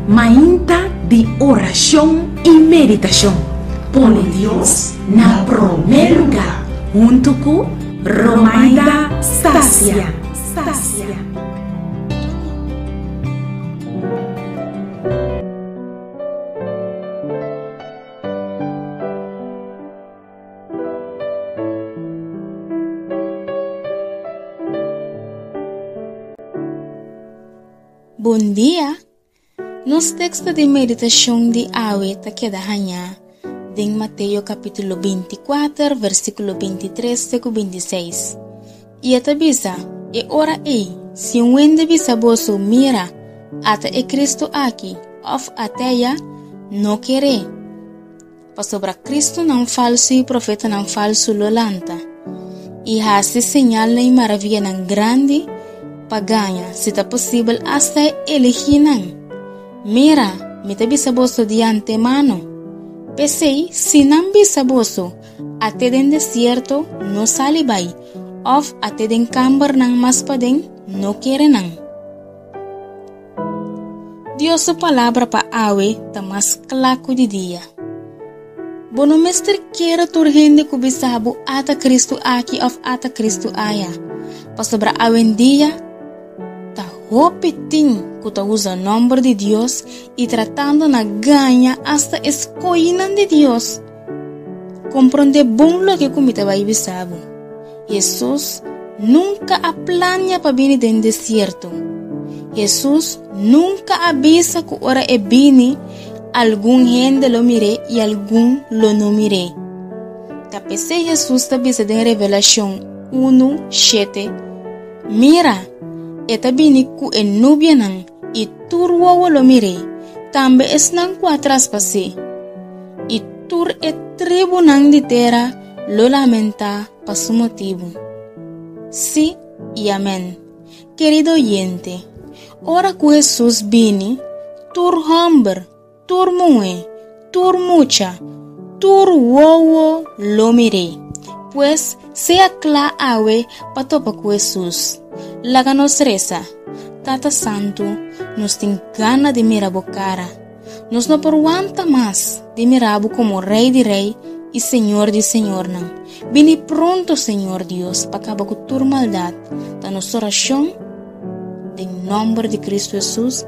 Mainta de oración y meditación. Pone Dios na primer lugar. Junto con Romaida Stasia. Bom dia! Nos textos de meditação de hoje está quedando em Mateus capítulo 24, versículo 23 e 26. E a tabisa é ora se um ende bisaboso mira até é Cristo aqui, of até não querer. Para sobre Cristo não falso e profeta não falso lolanta. E assim señal e maravilha não grande para ganhar, se está possível, até elegir não. Mira, me te bisaboso de antemano. Pensei, se não bisaboso, até den deserto, não sale bem. Of até den cambar não mas podem, não quer não. Deus sua palavra para awe, tá mais claro de dia. Bono mestre quer turgende kubisabo ata Cristo aqui of ata Cristo aya. Para sobre awe dia, repetir que tu usa o nome de Deus e tratando na ganha hasta escolhendo de Deus. Compreende bom lo que comita vai bisabo. Jesus nunca aplania para vir do deserto. Jesus nunca avisa que ora é bini algum gente lo mire e algum lo não mire. Capece Jesus está bisa de Revelação 1:7. Mira, eta bini ku en nubia nang i turwa walo mire tambe es nang quatras pase i tur e tribu nang di terra lo lamenta pa su motivo. Sí y amén. Querido oyente, ora que Jesús bini tur hombre, tur mue, tur mucha, tur wowo lo mire, pues sea cla awe pa topa ku Jesús. Laga nos reza, Tata Santo, nos tem gana de mirabo cara, nos não aguanta mais de mirabo como Rei de Rei e Senhor de Senhor não. Vini pronto, Senhor Deus, para acabar com tua maldade. Da nossa oração, em nome de Cristo Jesus.